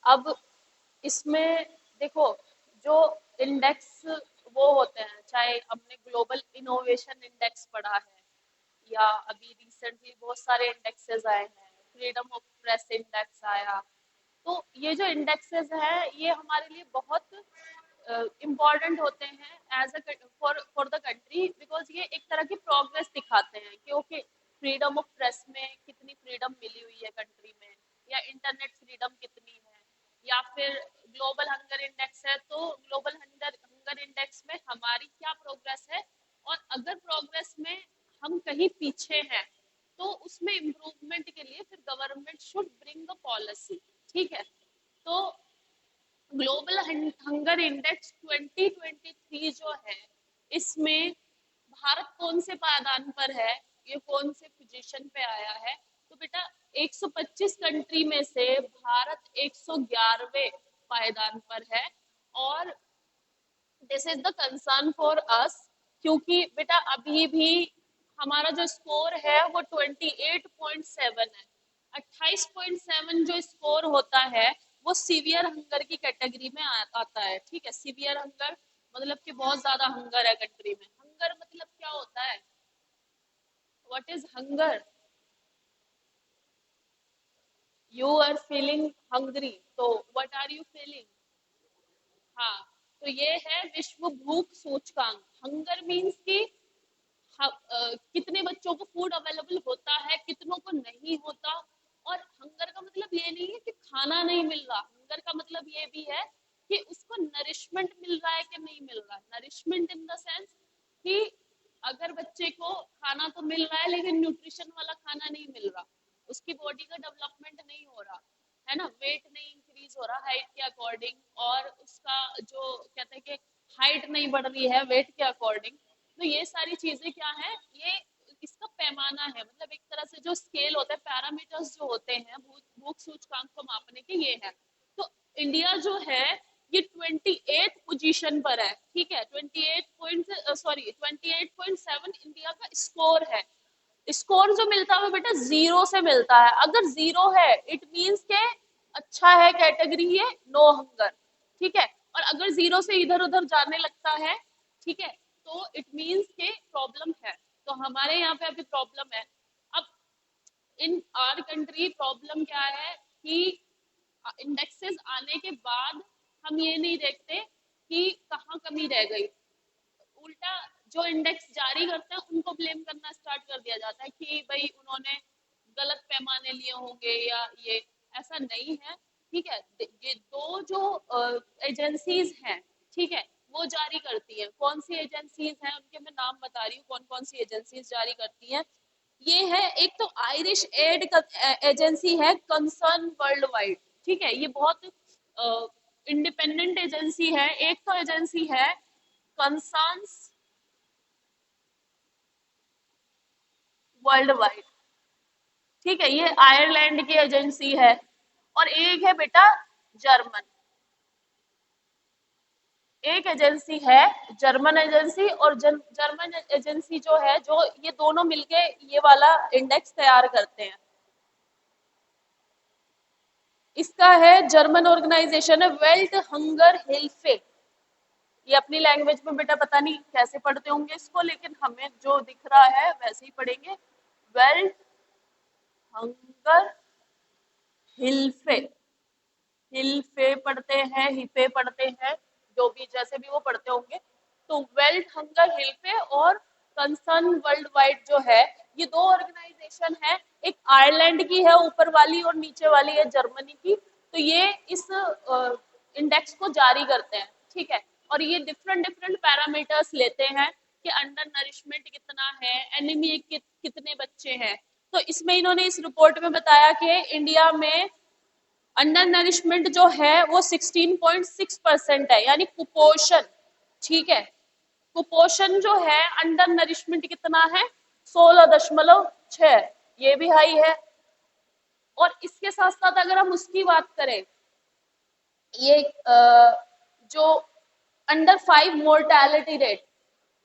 अब इसमें देखो, जो इंडेक्स वो होते हैं, चाहे हमने ग्लोबल इनोवेशन इंडेक्स पढ़ा है या अभी रिसेंटली बहुत सारे इंडेक्सेस आए हैं, फ्रीडम ऑफ प्रेस इंडेक्स आया, तो ये जो इंडेक्सेस हैं ये हमारे लिए बहुत इम्पॉर्टेंट होते हैं as a for the country, because ये एक तरह की प्रोग्रेस दिखाते हैं कि ओके, फ्रीडम ऑफ प्रेस में कितनी फ्रीडम मिली हुई है कंट्री में, या इंटरनेट फ्रीडम कितनी है, या फिर ग्लोबल हंगर इंडेक्स है तो ग्लोबल हंगर इंडेक्स में हमारी क्या प्रोग्रेस है, और अगर प्रोग्रेस में हम कहीं पीछे हैं तो उसमें इम्प्रूवमेंट के लिए फिर government should bring the policy. ठीक है, तो ग्लोबल हंगर इंडेक्स 2023 जो है, इसमें भारत कौन से पायदान पर है, ये कौन से पोजीशन पे आया है, तो बेटा 125 कंट्री में से भारत 111वें पायदान पर है। और this is the concern for us, क्योंकि बेटा अभी भी हमारा जो स्कोर है वो 28.7 है। 28.7 जो स्कोर होता है वो सीवियर हंगर की कैटेगरी में आता है। ठीक है, सीवियर हंगर मतलब कि बहुत ज्यादा हंगर है कंट्री में। हंगर मतलब क्या होता है, what is hunger? You are feeling hungry, तो व्हाट आर यू फीलिंग? हाँ, तो ये है विश्व भूख सूचकांक। हंगर मीन्स कि कितने बच्चों को फूड अवेलेबल होता है, कितनों को नहीं होता। और हंगर का मतलब ये नहीं है कि खाना नहीं मिल रहा, हंगर का मतलब ये भी है कि उसको नरिशमेंट मिल रहा है कि नहीं मिल रहा। नरिशमेंट इन द सेंस कि अगर बच्चे को खाना तो मिल रहा है लेकिन न्यूट्रिशन वाला खाना नहीं मिल रहा, उसकी बॉडी का डेवलपमेंट नहीं हो रहा है ना, वेट नहीं इंक्रीज हो रहा हाइट के अकॉर्डिंग, और उसका जो कहते हैं कि हाइट नहीं बढ़ रही है वेट के अकॉर्डिंग। तो ये सारी चीजें क्या है, ये इसका पैमाना है, मतलब एक तरह से जो स्केल होता है, पैरामीटर्स जो होते हैं भूख सूचकांक को मापने के, ये है। तो इंडिया जो है ये 28 पोजीशन पर है। ठीक है, 28.7 इंडिया का स्कोर है। स्कोर जो मिलता है बेटा जीरो से मिलता है। अगर जीरो है इट मीन्स के अच्छा है कैटेगरी, ये नो हंगर। ठीक है, और अगर जीरो से इधर उधर जाने लगता है, ठीक है, तो इट मीन्स के प्रॉब्लम है। तो हमारे यहाँ पे अभी प्रॉब्लम है। अब इन आर कंट्री प्रॉब्लम क्या है कि इंडेक्सेस आने के बाद हम ये नहीं देखते कि कहाँ कमी रह गई, उल्टा जो इंडेक्स जारी करते हैं उनको ब्लेम करना स्टार्ट कर दिया जाता है कि भाई उन्होंने गलत पैमाने लिए होंगे या ये। ऐसा नहीं है। ठीक है, ये दो जो एजेंसीज हैं, ठीक है, वो जारी करती हैं। कौन सी एजेंसीज हैं उनके मैं नाम बता रही हूँ, कौन कौन सी एजेंसीज जारी करती हैं। ये है, एक तो आयरिश एड एजेंसी है, कंसर्न वर्ल्ड वाइड। ठीक है, ये बहुत इंडिपेंडेंट एजेंसी है। एक तो एजेंसी है कंसर्न्स वर्ल्ड वाइड। ठीक है, ये आयरलैंड की एजेंसी है। और एक है बेटा जर्मन, एक एजेंसी है जर्मन एजेंसी, और जर्मन एजेंसी जो है, जो ये दोनों मिलके ये वाला इंडेक्स तैयार करते हैं। इसका है जर्मन ऑर्गेनाइजेशन है वेल्ट हंगर हिल्फे। ये अपनी लैंग्वेज में बेटा पता नहीं कैसे पढ़ते होंगे इसको, लेकिन हमें जो दिख रहा है वैसे ही पढ़ेंगे, वेल्ट हंगर हिल्फे। हिल्फे पढ़ते हैं, हिफे पढ़ते हैं, जो भी जैसे भी वो पढ़ते होंगे। तो वेल्ट हंगर हिल्फे और कंसर्न वर्ल्ड वाइड जो है, ये दो ऑर्गेनाइजेशन है। एक आयरलैंड की है ऊपर वाली और नीचे वाली है जर्मनी की। तो ये इस इंडेक्स को जारी करते हैं। ठीक है, और ये डिफरेंट डिफरेंट पैरामीटर्स लेते हैं कि अंडर नरिशमेंट कितना है, एनीमिया कितने बच्चे हैं। तो इसमें इन्होंने इस रिपोर्ट में बताया कि इंडिया में अंडर नरिशमेंट जो है वो 16.6% है, यानी कुपोषण। ठीक है, कुपोषण जो है अंडर नरिशमेंट कितना है, 16.6, ये भी हाई है। और इसके साथ साथ अगर हम उसकी बात करें, ये जो अंडर 5 मोर्टेलिटी रेट,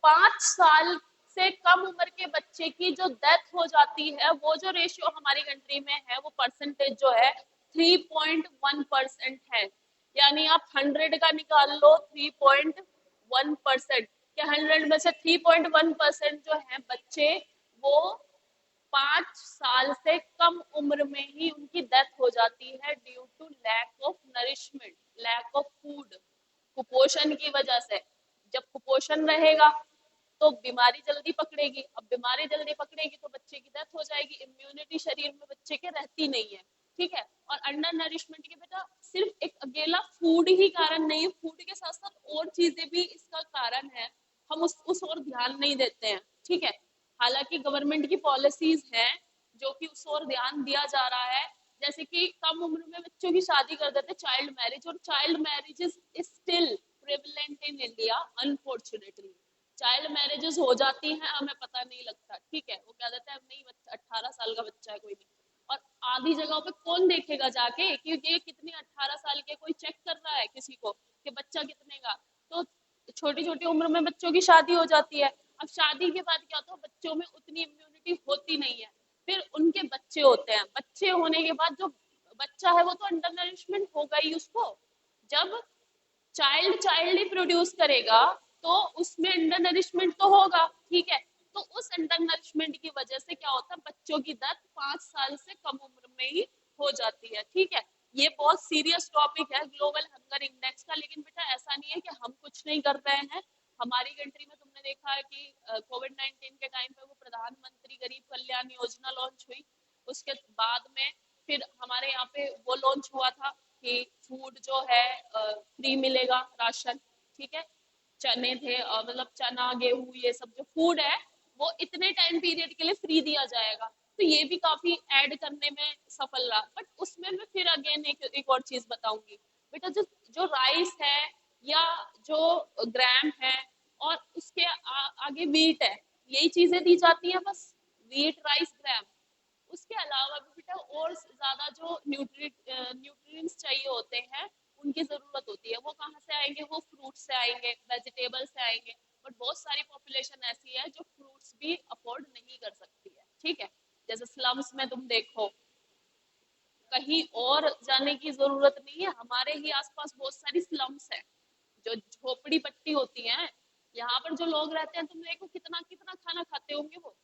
5 साल से कम उम्र के बच्चे की जो डेथ हो जाती है, वो जो रेशियो हमारी कंट्री में है, वो परसेंटेज जो है 3.1% है। यानी आप 100 का निकाल लो 3.1%, क्या 100 में से 3.1% जो है बच्चे वो 5 साल से कम उम्र में ही उनकी डेथ हो जाती है due to lack of nourishment, lack of food, कुपोषण की वजह से। जब कुपोषण रहेगा तो बीमारी जल्दी पकड़ेगी, अब बीमारी जल्दी पकड़ेगी तो बच्चे की डेथ हो जाएगी, इम्यूनिटी शरीर में बच्चे के रहती नहीं है, ठीक है। और अंडर नरिशमेंट के बेटा सिर्फ एक अकेला फूड ही कारण नहीं है, फूड के साथ साथ और चीजें भी इसका कारण है, हम उस ओर ध्यान नहीं देते हैं, ठीक है। हालांकि गवर्नमेंट की पॉलिसीज हैं जो कि उस ओर ध्यान दिया जा रहा है, जैसे कि कम उम्र में बच्चों की शादी कर देते, चाइल्ड मैरिज, और child marriage is still prevalent in India unfortunately. Child marriages हो जाती हैं, हमें पता नहीं लगता, ठीक है, वो कह देते हैं नहीं बच्चा 18 साल का बच्चा है कोई नहीं। और आधी जगहों पे कौन देखेगा जाके कि ये कितनी 18 साल के, कोई चेक कर रहा है किसी को कि बच्चा कितने का। तो छोटी छोटी उम्र में बच्चों की शादी हो जाती है। अब शादी के बाद क्या होता है, बच्चों में उतनी इम्यूनिटी होती नहीं है, फिर उनके बच्चे होते हैं, बच्चे होने के बाद जो बच्चा है वो तो अंडर नरिशमेंट होगा ही उसको। जब चाइल्ड चाइल्ड ही प्रोड्यूस करेगा तो उसमें अंडर नरिशमेंट तो होगा, ठीक है। तो उस अंडर नरिशमेंट की वजह से क्या होता है, बच्चों की डेथ 5 साल से कम उम्र में ही हो जाती है, ठीक है। ये बहुत सीरियस टॉपिक है ग्लोबल हंगर इंडेक्स का, लेकिन बेटा ऐसा नहीं है कि हम कुछ नहीं कर रहे हैं। हमारी कंट्री में तुमने देखा है कि कोविड-19 के टाइम पे वो प्रधानमंत्री गरीब कल्याण योजना लॉन्च हुई, उसके बाद में फिर हमारे यहाँ पे वो लॉन्च हुआ था कि फूड जो है फ्री मिलेगा, राशन, ठीक है। चने थे, मतलब चना गेहूं ये सब जो फूड है वो इतने टाइम पीरियड के लिए फ्री दिया जाएगा, तो ये भी काफी ऐड करने में सफल रहा। बट उसमें मैं फिर अगेन एक और चीज बताऊंगी बेटा, जो जो राइस है या जो ग्राम है और उसके आगे वीट है, यही चीजें दी जाती है बस, वीट राइस ग्राम। उसके अलावा भी बेटा और ज्यादा जो न्यूट्रिएंट्स चाहिए होते हैं उनकी जरूरत होती है, वो कहाँ से आएंगे, वो फ्रूट से आएंगे, वेजिटेबल से आएंगे। बट बहुत सारी पॉपुलेशन ऐसी है जो फ्रूट्स भी अफोर्ड नहीं कर सकती है, ठीक है। जैसे स्लम्स में तुम देखो, कहीं और जाने की जरूरत नहीं है, हमारे ही आसपास बहुत सारी स्लम्स है, जो झोपड़ी पट्टी होती है, यहाँ पर जो लोग रहते हैं तुम देखो कितना कितना खाना खाते होंगे वो,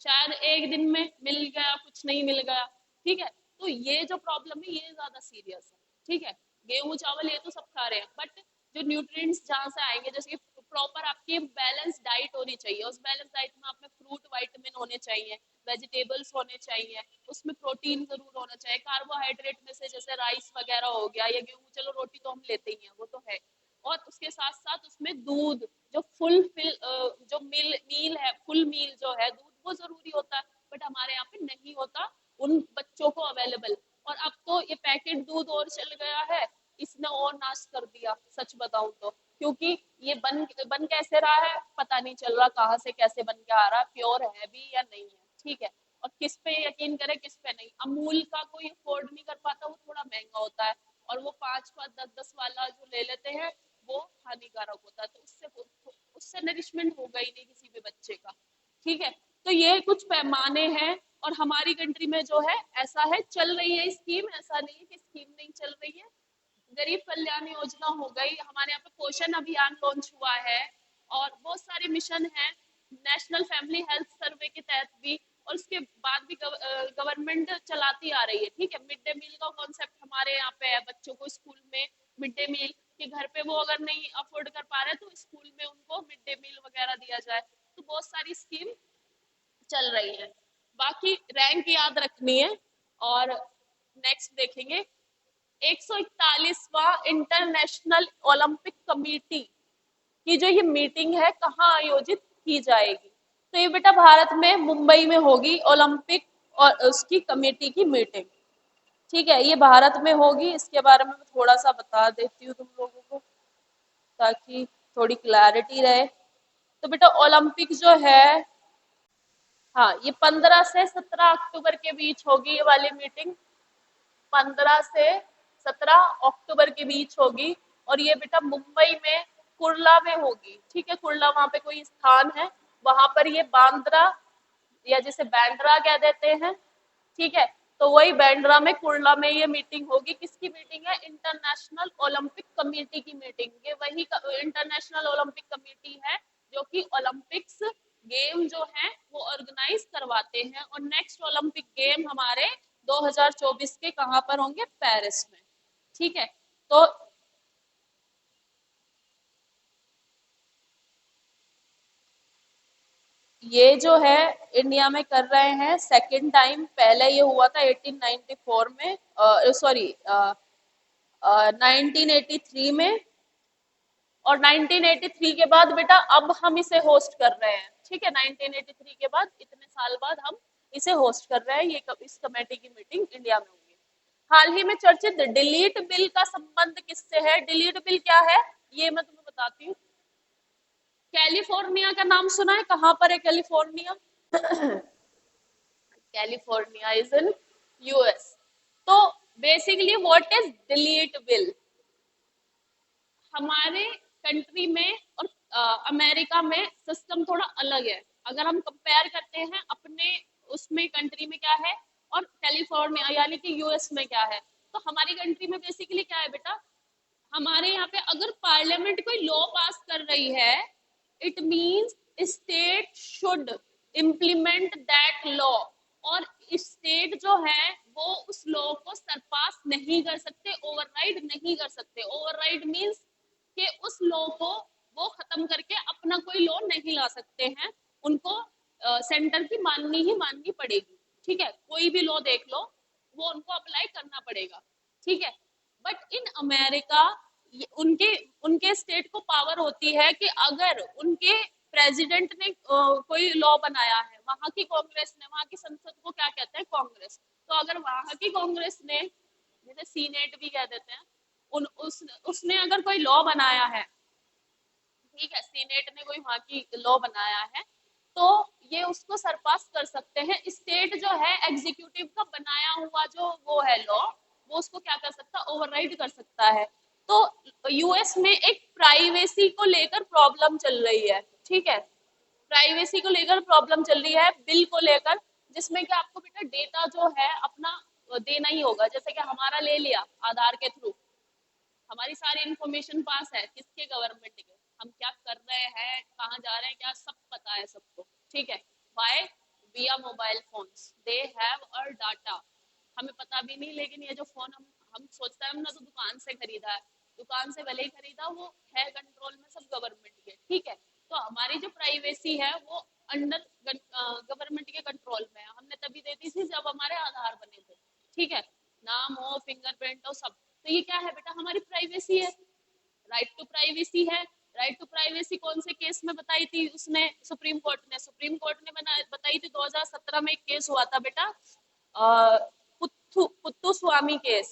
शायद एक दिन में मिल गया, कुछ नहीं मिल गया, ठीक है। तो ये जो प्रॉब्लम है ये ज्यादा सीरियस है, ठीक है। गेहूं चावल ये तो सब खा रहे हैं, बट जो न्यूट्रिएंट्स जहाँ से आएंगे, जैसे कि प्रॉपर आपकी बैलेंस डाइट होनी चाहिए, उस बैलेंस डाइट में आप में फ्रूट वाइटामिन होने चाहिए, वेजिटेबल्स होने चाहिए, उसमें प्रोटीन जरूर होना चाहिए, कार्बोहाइड्रेट में से जैसे राइस वगैरह हो गया या गेहूं, चलो रोटी तो हम लेते ही हैं वो तो है, और उसके साथ साथ उसमें दूध, जो फुल फिल जो मील है, फुल मील जो है दूध, वो जरूरी होता है, बट हमारे यहाँ पे नहीं होता उन बच्चों को अवेलेबल। और अब तो ये पैकेट दूध और चल गया है, इसने और नाश कर दिया सच बताऊं तो, क्योंकि ये बन कैसे रहा है पता नहीं चल रहा, कहाँ से कैसे बन के आ रहा है, प्योर है भी या नहीं है, ठीक है। और किस पे यकीन करे किस पे नहीं, अमूल का कोई अफोर्ड नहीं कर पाता, वो थोड़ा महंगा होता है, और वो 5-5 10-10 वाला जो ले लेते हैं वो हानिकारक होता है, तो उससे नरिशमेंट होगा ही नहीं किसी भी बच्चे का, ठीक है। तो ये कुछ पैमाने हैं, और हमारी कंट्री में जो है ऐसा है, चल रही है स्कीम, ऐसा नहीं है कि स्कीम नहीं चल रही है। गरीब कल्याण योजना हो गई, हमारे यहाँ पे पोषण अभियान लॉन्च हुआ है, और बहुत सारे मिशन हैं, नेशनल फैमिली हेल्थ सर्वे के तहत भी, और उसके बाद भी गवर्नमेंट चलाती आ रही है, ठीक है। मिड डे मील का कॉन्सेप्ट हमारे यहाँ पे है, बच्चों को स्कूल में मिड डे मील, कि घर पे वो अगर नहीं अफोर्ड कर पा रहे तो स्कूल में उनको मिड डे मील वगैरह दिया जाए, तो बहुत सारी स्कीम चल रही है। बाकी रैंक याद रखनी है, और नेक्स्ट देखेंगे 141वां इंटरनेशनल ओलंपिक कमेटी की जो ये मीटिंग है कहाँ आयोजित की जाएगी, तो ये बेटा भारत में मुंबई में होगी ओलंपिक और उसकी कमेटी की मीटिंग, ठीक है। ये भारत में होगी, इसके बारे में मैं थोड़ा सा बता देती हूँ तुम लोगों को ताकि थोड़ी क्लैरिटी रहे। तो बेटा ओलंपिक जो है, हाँ, ये 15 से 17 अक्टूबर के बीच होगी ये वाली मीटिंग, 15 से 17 अक्टूबर के बीच होगी, और ये बेटा मुंबई में कुर्ला में होगी, ठीक है। कुर्ला वहां पे कोई स्थान है, वहां पर ये बांद्रा या जिसे बैंड्रा कह देते हैं, ठीक है। तो वही बांद्रा में कुर्ला में ये मीटिंग होगी। किसकी मीटिंग है? इंटरनेशनल ओलंपिक कमेटी की मीटिंग। ये वही इंटरनेशनल ओलंपिक कमेटी है जो कि ओलंपिक्स गेम जो है वो ऑर्गेनाइज करवाते हैं। और नेक्स्ट ओलंपिक गेम हमारे 2024 के कहाँ पर होंगे? पेरिस में। ठीक है, तो ये जो है इंडिया में कर रहे हैं सेकंड टाइम। पहले ये हुआ था 1894 में, सॉरी 1983 में, और 1983 के बाद बेटा अब हम इसे होस्ट कर रहे हैं। ठीक है, 1983 के बाद इतने साल बाद हम इसे होस्ट कर रहे हैं। ये इस कमेटी की मीटिंग इंडिया में होगी। हाल ही में चर्चित डिलीट बिल का संबंध किससे है? डिलीट बिल क्या है ये मैं तुम्हें बताती हूँ। कैलिफोर्निया का नाम सुना है? कहाँ पर है California? California is in US. So basically what is delete bill? हमारे कंट्री में और अमेरिका में सिस्टम थोड़ा अलग है। अगर हम कंपेयर करते हैं अपने उसमें कंट्री में क्या है और कैलिफोर्निया यानी कि यूएस में क्या है, तो हमारी कंट्री में बेसिकली क्या है बेटा, हमारे यहाँ पे अगर पार्लियामेंट कोई लॉ पास कर रही है, it means state should implement that law. और स्टेट जो है वो उस लॉ को सरपास नहीं कर सकते, ओवरराइड नहीं कर सकते। ओवरराइड मीन्स कि उस लॉ को वो खत्म करके अपना कोई लॉ नहीं ला सकते हैं। उनको सेंटर की माननी ही माननी पड़ेगी। ठीक है, कोई भी लॉ देख लो वो उनको अप्लाई करना पड़ेगा। ठीक है, बट इन अमेरिका उनके उनके स्टेट को पावर होती है कि अगर उनके प्रेसिडेंट ने कोई लॉ बनाया है, वहां की कांग्रेस ने, वहां की संसद को क्या कहते हैं? कांग्रेस। तो अगर वहां की कांग्रेस ने, जैसे सीनेट भी कह देते हैं, उसने अगर कोई लॉ बनाया है, ठीक है, सीनेट ने कोई वहां की लॉ बनाया है, तो ये उसको सरपास कर सकते हैं। स्टेट जो है एग्जीक्यूटिव का बनाया हुआ जो वो है लॉ, वो उसको क्या कर सकता है? ओवरराइड कर सकता है। तो यूएस में एक प्राइवेसी को लेकर प्रॉब्लम चल रही है। ठीक है, प्राइवेसी को लेकर प्रॉब्लम चल रही है, बिल को लेकर, जिसमें कि आपको बेटा डेटा जो है अपना देना ही होगा। जैसे कि हमारा ले लिया आधार के थ्रू, हमारी सारी इंफॉर्मेशन पास है किसके? गवर्नमेंट के। हम क्या कर रहे हैं, कहाँ जा रहे हैं, क्या सब पता है सबको। ठीक है, by via mobile phones they have our data. हमें पता भी नहीं, लेकिन ये जो फोन हम सोचते हैं हमने तो दुकान से खरीदा है, दुकान से भले ही खरीदा, वो है कंट्रोल में सब गवर्नमेंट के। ठीक है, तो हमारी जो प्राइवेसी है वो अंडर गवर्नमेंट के कंट्रोल में है। हमने तभी दे दी थी जब हमारे आधार बने थे। ठीक है, नाम हो, फिंगरप्रिंट हो, सब। तो ये क्या है बेटा? हमारी प्राइवेसी है, राइट टू प्राइवेसी है। राइट टू प्राइवेसी कौन से केस में बताई थी उसने? सुप्रीम कोर्ट ने बताई थी 2017 में। एक केस हुआ था बेटा, पुत्तु स्वामी केस।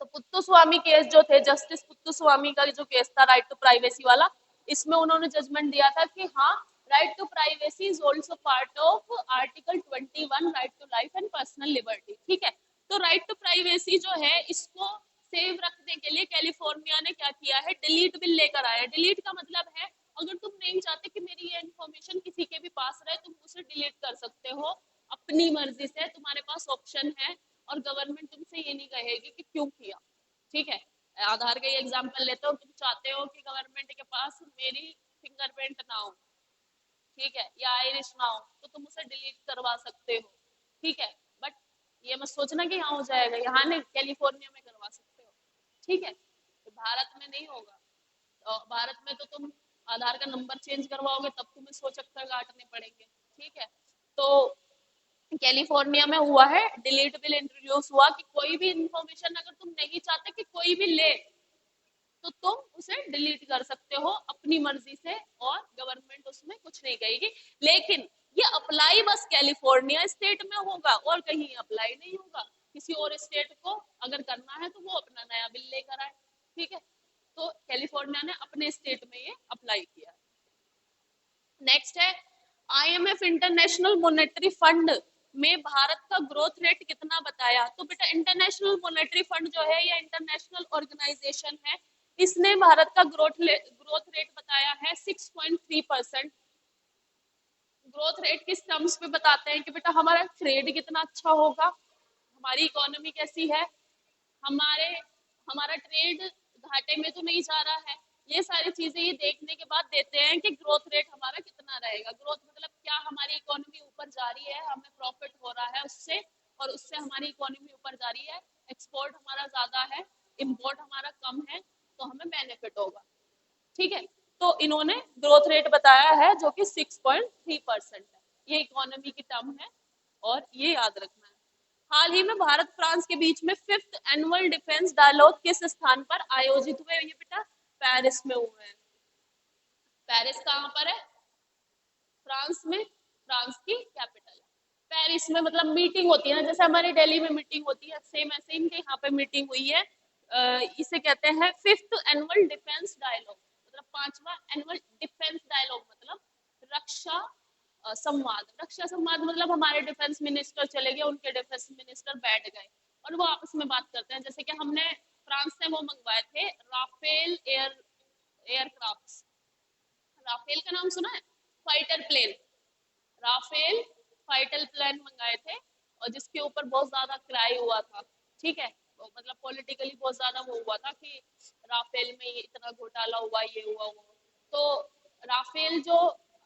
तो पुत्तु स्वामी केस जो थे, जस्टिस पुत्तु स्वामी का जो केस था राइट टू प्राइवेसी वाला, इसमें उन्होंने जजमेंट दिया था कि हाँ, right to privacy is also part of article 21 right to life and personal liberty. ठीक है, तो राइट टू प्राइवेसी जो है इसको सेव रखने के लिए कैलिफोर्निया ने क्या किया है? डिलीट बिल लेकर आया। डिलीट का मतलब है अगर तुम नहीं चाहते कि मेरी ये इन्फॉर्मेशन किसी के भी पास रहे, तुम उसे डिलीट कर सकते हो अपनी मर्जी से। तुम्हारे पास ऑप्शन है और गवर्नमेंट तुमसे ये नहीं कहेगी कि क्यों किया। ठीक है, आधार का एग्जांपल लेते हो, तुम चाहते हो कि गवर्नमेंट के पास मेरी फिंगरप्रिंट ना हो, ठीक है, या आइरिश ना हो, तो तुम उसे डिलीट करवा सकते हो। ठीक है, बट ये मत सोचना कि यहाँ हो जाएगा, यहाँ नहीं, कैलिफोर्निया में करवा सकते हो। ठीक है, तो भारत में नहीं होगा। तो भारत में तो तुम आधार का नंबर चेंज करवाओगे तब तुम्हें 100 चक्कर काटने पड़ेंगे। ठीक है, तो कैलिफोर्निया में हुआ है, डिलीट बिल इंट्रोड्यूस हुआ कि कोई भी इंफॉर्मेशन अगर तुम नहीं चाहते कि कोई भी ले, तो तुम उसे डिलीट कर सकते हो अपनी मर्जी से और गवर्नमेंट उसमें कुछ नहीं कहेगी। लेकिन ये अप्लाई बस कैलिफोर्निया स्टेट में होगा और कहीं अप्लाई नहीं होगा। किसी और स्टेट को अगर करना है तो वो अपना नया बिल लेकर आए। ठीक है, तो कैलिफोर्निया ने अपने स्टेट में ये अप्लाई किया। नेक्स्ट है आईएमएफ इंटरनेशनल मॉनेटरी फंड में भारत का ग्रोथ रेट कितना बताया? तो बेटा इंटरनेशनल मॉनेटरी फंड जो है ये इंटरनेशनल ऑर्गेनाइजेशन है, इसने भारत का ग्रोथ रेट बताया है 6.3%। ग्रोथ रेट किस टर्म्स पे बताते हैं कि बेटा हमारा ट्रेड कितना अच्छा होगा, हमारी इकोनॉमी कैसी है, हमारे हमारा ट्रेड घाटे में तो नहीं जा रहा है। ये सारी चीजें ये देखने के बाद देते हैं कि ग्रोथ रेट हमारा कितना रहेगा। ग्रोथ मतलब क्या, हमारी इकोनॉमी ऊपर जा रही है, हमें प्रॉफिट हो रहा है उससे, और उससे हमारी इकोनॉमी ऊपर जा रही है, एक्सपोर्ट हमारा ज्यादा है, इम्पोर्ट हमारा कम है, तो हमें बेनिफिट होगा। ठीक है, तो इन्होंने ग्रोथ रेट बताया है जो कि 6.3% है। ये इकोनॉमी की टर्म है और ये याद रखना है। हाल ही में भारत फ्रांस के बीच में 5th एनुअल डिफेंस डायलॉग किस स्थान पर आयोजित हुए? ये बेटा पेरिस में हुए हैं। पेरिस कहाँ पर है? फ्रांस में, फ्रांस की कैपिटल है पेरिस में। मतलब मीटिंग होती है ना, जैसे हमारे दिल्ली में मीटिंग होती है, सेम ऐसे इनके यहाँ पे मीटिंग हुई है। इसे कहते हैं 5th एनुअल डिफेंस डायलॉग, मतलब 5वां एनुअल डिफेंस डायलॉग, मतलब रक्षा संवाद। रक्षा संवाद मतलब हमारे डिफेंस मिनिस्टर चले गए, उनके डिफेंस मिनिस्टर बैठ गए और वो आपस में बात करते हैं। जैसे कि हमने फ्रांस से वो मंगवाए थे राफेल एयरक्राफ्ट। राफेल का नाम सुना है? Fighter plane, Rafale fighter plane मंगाए थे, और जिसके ऊपर बहुत ज्यादा क्राई हुआ था। ठीक है, तो मतलब पॉलिटिकली बहुत ज्यादा वो हुआ था कि राफेल में ये इतना घोटाला हुआ, ये हुआ वो। तो राफेल जो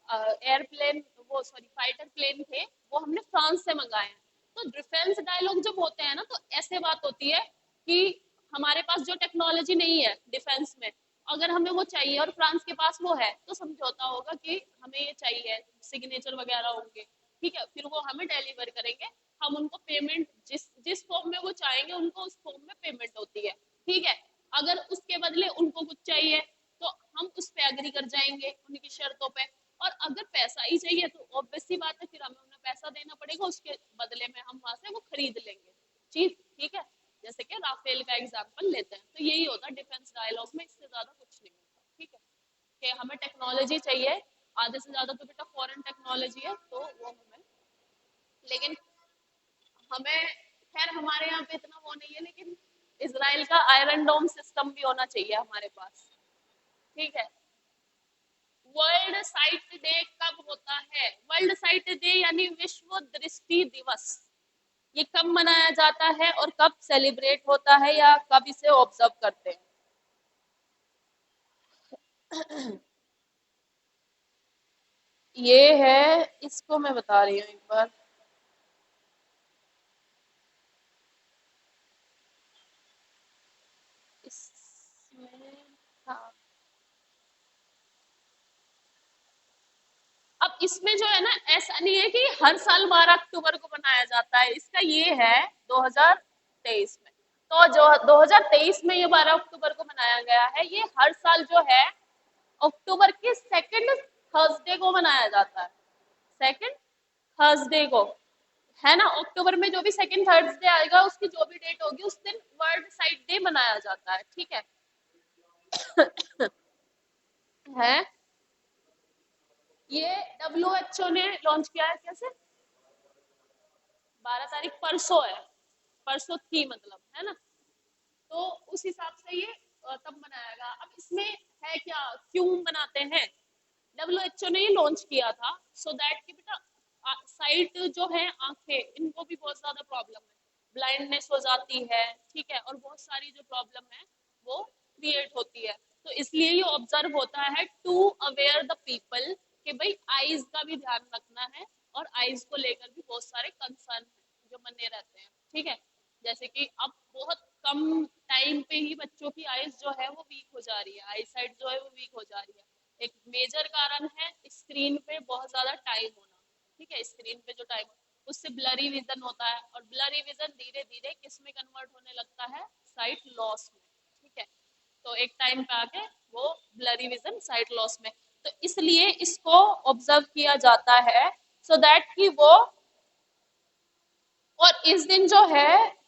एयरप्लेन, वो सॉरी फाइटर प्लेन थे, वो हमने फ्रांस से मंगाए हैं। तो डिफेंस डायलॉग जब होते हैं ना, तो ऐसे बात होती है कि हमारे पास जो टेक्नोलॉजी नहीं है डिफेंस में, अगर हमें वो चाहिए और फ्रांस के पास वो है, तो समझौता होगा कि हमें ये चाहिए, सिग्नेचर वगैरह होंगे। ठीक है, फिर वो हमें डिलीवर करेंगे, हम उनको पेमेंट जिस जिस फॉर्म में वो चाहेंगे उनको उस फॉर्म में पेमेंट होती है। ठीक है, अगर उसके बदले उनको कुछ चाहिए तो हम उस पे एग्री कर जाएंगे उनकी शर्तों पे। और अगर पैसा ही चाहिए तो ऑब्वियस सी बात है, फिर हमें उन्हें पैसा देना पड़ेगा, उसके बदले में हम वहां से वो खरीद लेंगे चीज। ठीक है, जैसे कि राफेल का एग्जांपल लेते हैं, तो यही होता है डिफेंस डायलॉग में, इससे ज्यादा कुछ नहीं होता। ठीक है, कि हमें टेक्नोलॉजी चाहिए, आधे से ज्यादा तो बेटा फॉरेन टेक्नोलॉजी है, तो वो हमें, लेकिन हमें, खैर हमारे यहाँ पे इतना वो नहीं है, लेकिन इसराइल का आयरन डोम सिस्टम भी होना चाहिए हमारे पास। ठीक है, वर्ल्ड साइट डे कब होता है? वर्ल्ड साइट डे यानी विश्व दृष्टि दिवस, ये कब मनाया जाता है और कब सेलिब्रेट होता है या कब इसे ऑब्जर्व करते हैं? ये है, इसको मैं बता रही हूँ एक बार। इसमें, हाँ, अब इसमें जो है ना, ऐसा नहीं है कि हर साल 12 अक्टूबर को मनाया जाता है, इसका ये है 2023 में। तो जो 2023 में ये 12 अक्टूबर को मनाया गया है, ये हर साल जो है अक्टूबर के सेकंड थर्सडे को मनाया जाता है। सेकंड थर्सडे को, है ना, अक्टूबर में जो भी सेकंड थर्सडे आएगा उसकी जो भी डेट होगी उस दिन वर्ल्ड साइट डे मनाया जाता है। ठीक है, है, ये WHO ने लॉन्च किया है। कैसे? 12 तारीख परसों है, परसों थी मतलब, है ना, तो उस हिसाब से ये तब मनाएगा। अब इसमें है क्या, क्यों मनाते हैं? WHO ने ये लॉन्च किया था सो दैट कि बेटा साइट जो है, आंखें, इनको भी बहुत ज्यादा प्रॉब्लम है, ब्लाइंडनेस हो जाती है। ठीक है, और बहुत सारी जो प्रॉब्लम है वो क्रिएट होती है, तो इसलिए ये ऑब्जर्व होता है टू अवेयर द पीपल कि भाई आईज का भी ध्यान रखना है, और आईज को लेकर भी बहुत सारे कंसर्न है जो बने रहते हैं। ठीक है, जैसे कि अब बहुत कम टाइम पे ही बच्चों की आईज जो है वो वीक हो जा रही है, आई साइट जो है वो वीक हो जा रही है। एक मेजर कारण है स्क्रीन पे बहुत ज्यादा टाइम होना। ठीक है, स्क्रीन पे जो टाइम, उससे ब्लरी विजन होता है, और ब्लरी विजन धीरे धीरे किस में कन्वर्ट होने लगता है? साइट लॉस में। ठीक है, तो एक टाइम पे आके वो ब्लरी विजन साइट लॉस में, तो इसलिए इसको ऑब्जर्व किया जाता है सो दैट कि वो, और इस दिन जो है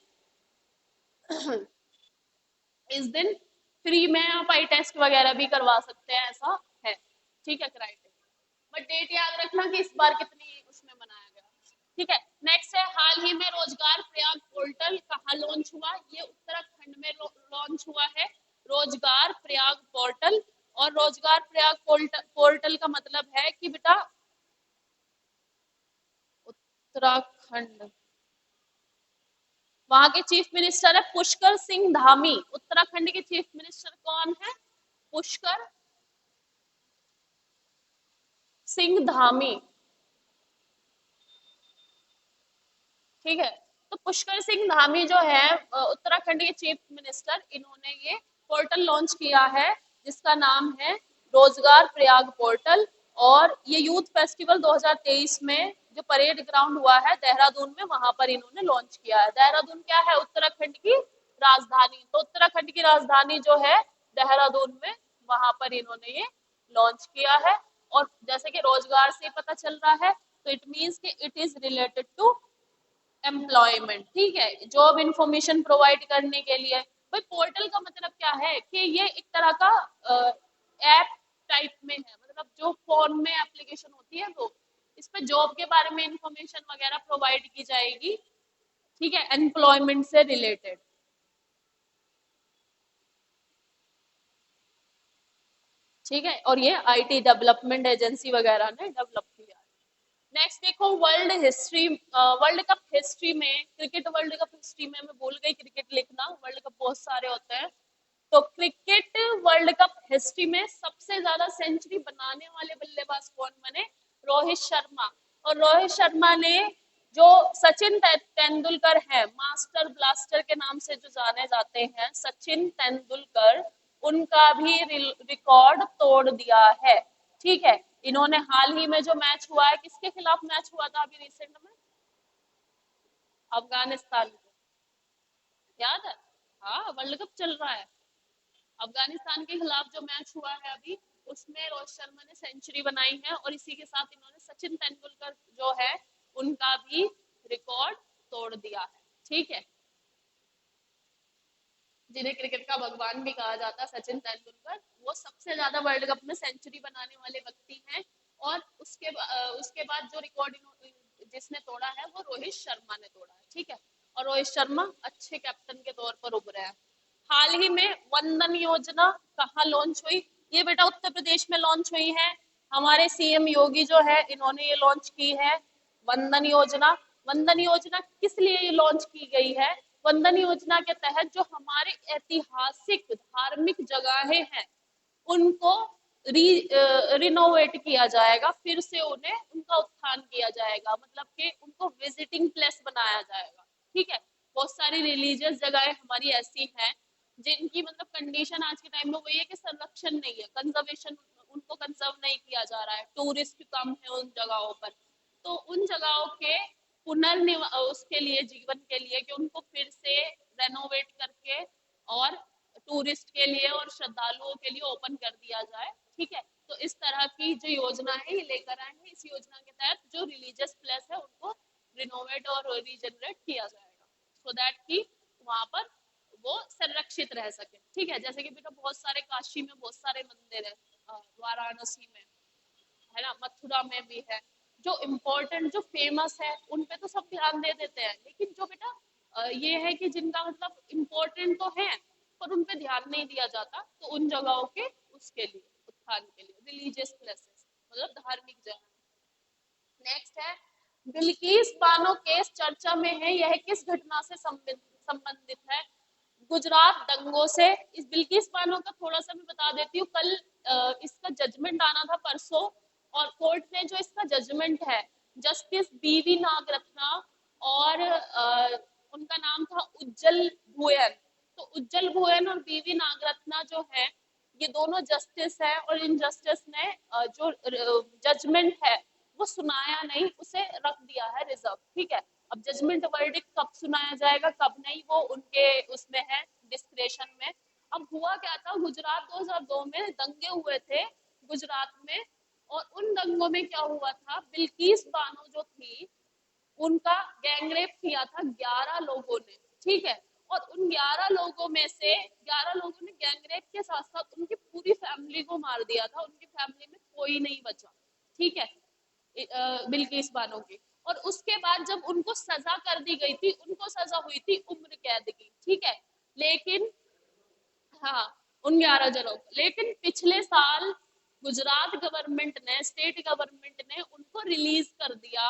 इस दिन फ्री में आप आई टेस्ट वगैरह भी करवा सकते हैं, ऐसा है। ठीक है, क्राइटेरिया, बट डेट याद रखना कि इस बार कितनी उसमें मनाया गया। ठीक है, नेक्स्ट है, हाल ही में रोजगार प्रयाग पोर्टल कहाँ लॉन्च हुआ? ये उत्तराखंड में लॉन्च हुआ है, रोजगार प्रयाग पोर्टल। और रोजगार प्रयाग पोर्टल का मतलब है कि बेटा उत्तराखंड, वहां के चीफ मिनिस्टर है पुष्कर सिंह धामी। उत्तराखंड के चीफ मिनिस्टर कौन है? पुष्कर सिंह धामी। ठीक है, तो पुष्कर सिंह धामी जो है उत्तराखंड के चीफ मिनिस्टर, इन्होंने ये पोर्टल लॉन्च किया है जिसका नाम है रोजगार प्रयाग पोर्टल। और ये यूथ फेस्टिवल 2023 में जो परेड ग्राउंड हुआ है देहरादून में, वहां पर इन्होंने लॉन्च किया है। देहरादून क्या है? उत्तराखंड की राजधानी। तो उत्तराखंड की राजधानी जो है देहरादून में, वहां पर इन्होंने ये लॉन्च किया है। और जैसे कि रोजगार से पता चल रहा है, तो इट मीन्स कि it is related to employment. ठीक है, जॉब इंफॉर्मेशन प्रोवाइड करने के लिए। भाई पोर्टल का मतलब क्या है कि ये एक तरह का ऐप टाइप में है, मतलब जो फोन में एप्लीकेशन होती है वो, इस पे जॉब के बारे में इंफॉर्मेशन वगैरह प्रोवाइड की जाएगी। ठीक है, एम्प्लॉयमेंट से रिलेटेड। ठीक है, और ये आईटी डेवलपमेंट एजेंसी वगैरह ने डेवलप किया है। नेक्स्ट देखो, world history, world cup history में, क्रिकेट वर्ल्ड कप हिस्ट्री में मैं भूल गई क्रिकेट लिखना, वर्ल्ड कप बहुत सारे होते हैं। तो क्रिकेट वर्ल्ड कप हिस्ट्री में सबसे ज्यादा सेंचुरी बनाने वाले बल्लेबाज कौन बने? रोहित शर्मा। और रोहित शर्मा ने, जो सचिन तेंदुलकर है, मास्टर ब्लास्टर के नाम से जो जाने जाते हैं सचिन तेंदुलकर, उनका भी रिकॉर्ड तोड़ दिया है। ठीक है, इन्होंने हाल ही में जो मैच हुआ है, किसके खिलाफ मैच हुआ था अभी रिसेंट में? अफगानिस्तान में। याद है? हाँ, वर्ल्ड कप चल रहा है। अफगानिस्तान के खिलाफ जो मैच हुआ है अभी, उसमें रोहित शर्मा ने सेंचुरी बनाई है। और इसी के साथ इन्होंने सचिन तेंदुलकर जो है उनका भी रिकॉर्ड तोड़ दिया है। ठीक है, जिन्हें क्रिकेट का भगवान भी कहा जाता है, सचिन तेंदुलकर, वो सबसे ज्यादा वर्ल्ड कप में सेंचुरी बनाने वाले व्यक्ति हैं। और उसके बाद जो रिकॉर्ड जिसने तोड़ा है वो रोहित शर्मा ने तोड़ा है। ठीक है, और रोहित शर्मा अच्छे कैप्टन के तौर पर उभरे हैं। हाल ही में वंदन योजना कहाँ लॉन्च हुई? ये बेटा उत्तर प्रदेश में लॉन्च हुई है। हमारे सीएम योगी जो है, इन्होंने ये लॉन्च की है वंदन योजना। वंदन योजना किस लिए ये लॉन्च की गई है? वंदन योजना के तहत जो हमारे ऐतिहासिक धार्मिक जगहें हैं उनको रिनोवेट किया जाएगा, फिर से उन्हें उनका उत्थान किया जाएगा, मतलब कि उनको विजिटिंग प्लेस बनाया जाएगा। ठीक है, बहुत सारी रिलीजियस जगहें हमारी ऐसी हैं जिनकी मतलब कंडीशन आज के टाइम में वही है कि संरक्षण नहीं है, कंजर्वेशन, उनको कंजर्व नहीं किया जा रहा है, टूरिस्ट कम है उन जगहों पर। तो उन जगहों के उसके लिए, जीवन के लिए, कि उनको फिर से रेनोवेट करके और टूरिस्ट के लिए और श्रद्धालुओं के लिए ओपन कर दिया जाए। ठीक है, तो इस तरह की जो योजना है ये लेकर आए हैं। इस योजना के तहत जो रिलीजियस प्लेस है उनको रिनोवेट और रिजनरेट किया जाएगा, सो दैट कि वहां पर वो संरक्षित रह सके। ठीक है, जैसे कि बेटा बहुत सारे, काशी में बहुत सारे मंदिर है, वाराणसी में है ना, मथुरा में भी है। जो इम्पोर्टेंट, जो फेमस है, उन पे तो सब ध्यान दे देते हैं, लेकिन जो बेटा ये है कि जिनका मतलब इम्पोर्टेंट तो है पर उन पे ध्यान नहीं दिया जाता, तो उन जगहों के उसके लिए, उत्थान के लिए, रिलीजियस प्लेसेस मतलब धार्मिक जगह। नेक्स्ट है, बिल्किस बानो केस चर्चा में है, यह किस घटना से संबंधित है? गुजरात दंगों से। इस बिल्किस बानो का थोड़ा सा मैं बता देती हूँ। कल इसका जजमेंट आना था परसों, और कोर्ट ने जो इसका जजमेंट है, जस्टिस बीवी नागरत्ना और उनका नाम था उज्जल भुयन। तो उज्जल भुयन और बीवी नागरत्ना जो है, ये दोनों जस्टिस है, और इन जस्टिस ने जो जजमेंट है वो सुनाया नहीं, उसे रख दिया है रिजर्व। ठीक है, अब जजमेंट वर्डिक्ट कब सुनाया जाएगा कब नहीं, वो उनके उसमें है, डिस्क्रेशन में। अब हुआ क्या था, गुजरात 2002 में दंगे हुए थे गुजरात में, और उन दंगों में क्या हुआ था, बिल्किस बानो जो थी उनका गैंगरेप किया था 11 लोगों ने। ठीक है, और उन 11 लोगों में से 11 लोगों ने गैंगरेप के साथ साथ उनकी पूरी फैमिली को मार दिया था, उनकी फैमिली में कोई नहीं बचा। ठीक है, बिल्किस बानो की। और उसके बाद जब उनको सजा कर दी गई थी, उनको सजा हुई थी उम्र कैद की। ठीक है, लेकिन हाँ, उन 11 जनों को, लेकिन पिछले साल गुजरात गवर्नमेंट ने, स्टेट गवर्नमेंट ने उनको रिलीज कर दिया,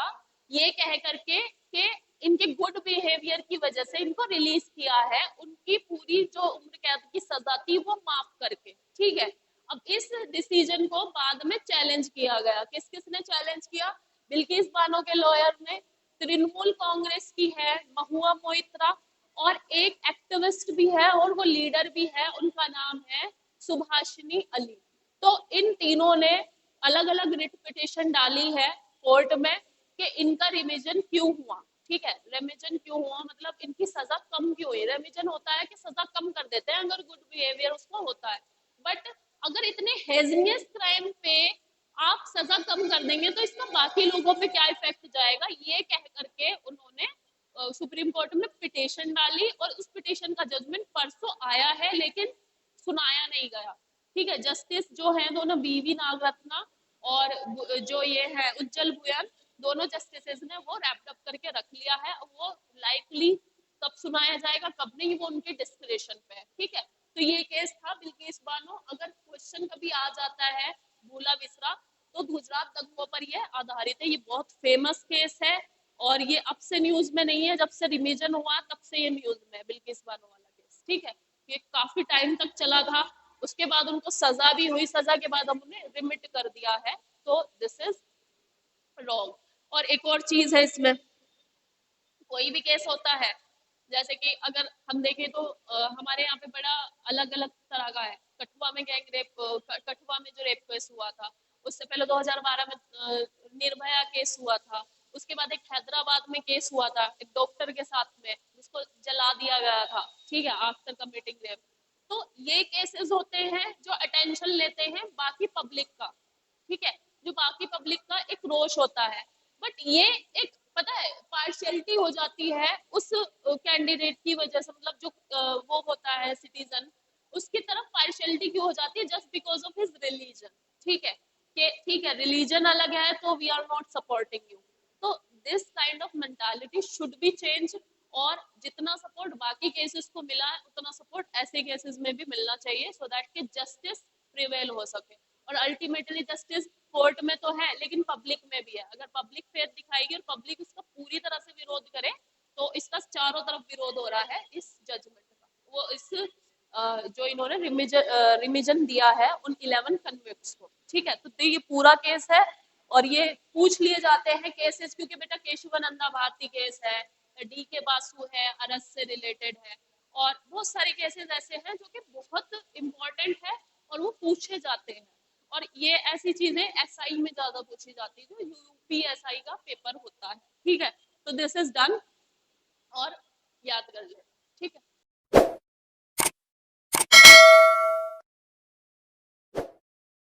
ये कह करके कि इनके गुड बिहेवियर की वजह से इनको रिलीज किया है, उनकी पूरी जो उम्र कैद की सजा थी वो माफ करके, ठीक है। अब इस डिसीजन को बाद में चैलेंज किया गया, किस किसने चैलेंज किया? बिल्किस बानो के लॉयर ने, तृणमूल कांग्रेस की है महुआ मोइत्रा, और एक एक्टिविस्ट भी है और वो लीडर भी है, उनका नाम है सुभाषिनी अली। तो इन तीनों ने अलग अलग रिट पिटिशन डाली है कोर्ट में कि इनका रिविजन क्यों हुआ, ठीक है। रेमिजन क्यों हुआ मतलब इनकी सजा कम क्यों हुई। रेमिजन होता है कि सजा कम कर देते हैं अगर गुड बिहेवियर उसको होता है, बट अगर इतने हेजियस क्राइम पे आप सजा कम कर देंगे तो इसका बाकी लोगों पे क्या इफेक्ट जाएगा, ये कह करके उन्होंने सुप्रीम कोर्ट में पिटिशन डाली, और उस पिटिशन का जजमेंट परसों आया है लेकिन सुनाया नहीं गया, ठीक है। जस्टिस जो है दोनों बीवी नागरत्ना और जो ये है उज्जवल भुयन, दोनों जस्टिसेस ने वो रैप्ड अप करके रख लिया है। वो लाइकली कब सुनाया जाएगा कब नहीं वो उनके डिस्क्रिप्शन पे है, ठीक है। तो ये केस था बिल्किस बानो। अगर क्वेश्चन कभी आ जाता है भूला बिसरा तो गुजरात दंगों पर ये आधारित है, ये बहुत फेमस केस है, और ये अब से न्यूज में नहीं है, जब से रिविजन हुआ तब से ये न्यूज में है बिल्किस बानो वाला केस, ठीक है। ये काफी टाइम तक चला था, उसके बाद उनको सजा भी हुई, सजा के बाद हमने रिमिट कर दिया है, तो दिस इज रॉन्ग। और एक और चीज है इसमें, कोई भी केस होता है, जैसे कि अगर हम देखें तो हमारे यहाँ पे बड़ा अलग अलग तरह का है। कठुआ में गैंग रेप, कठुआ में जो रेप केस हुआ था, उससे पहले 2012 में निर्भया केस हुआ था, उसके बाद एक हैदराबाद में केस हुआ था एक डॉक्टर के साथ में जिसको जला दिया गया था, ठीक है, आफ्टर कमिटिंग रेप। तो ये केसेस होते हैं जो अटेंशन लेते हैं बाकी पब्लिक का, ठीक है, जो बाकी पब्लिक का एक रोष होता है। बट ये एक पता है पार्शियलिटी हो जाती है उस कैंडिडेट की वजह से, मतलब जो वो होता है सिटीजन, उसकी तरफ पार्शियलिटी क्यों हो जाती है, just because of his religion, ठीक है, कि ठीक है रिलीजन अलग है तो we are not supporting you. तो this kind of mentality should be change, और जितना सपोर्ट बाकी केसेस को मिला है उतना सपोर्ट ऐसे केसेस में भी मिलना चाहिए, सो दैट कि जस्टिस प्रिवेल हो सके। और अल्टीमेटली जस्टिस कोर्ट में तो है लेकिन पब्लिक में भी है। अगर पब्लिक फेथ दिखाएगी और पब्लिक इसका पूरी तरह से विरोध करे तो इसका चारों तरफ विरोध हो रहा है इस जजमेंट का। वो इस जो इन्होंने रिमिजन दिया है उन 11 कन्विक्ट्स को, ठीक है। तो ये पूरा केस है, और ये पूछ लिए जाते हैं केसेस, क्योंकि बेटा केशवानंदा भारती केस है, डी के बासु है, अरस से रिलेटेड है, और बहुत सारे केसेस ऐसे हैं जो कि बहुत इंपॉर्टेंट है और वो पूछे जाते हैं। और ये ऐसी चीजें एसआई में ज्यादा पूछी जाती है, जो यूपीएसआई का पेपर होता है, ठीक है। तो दिस इज डन, और याद कर ले।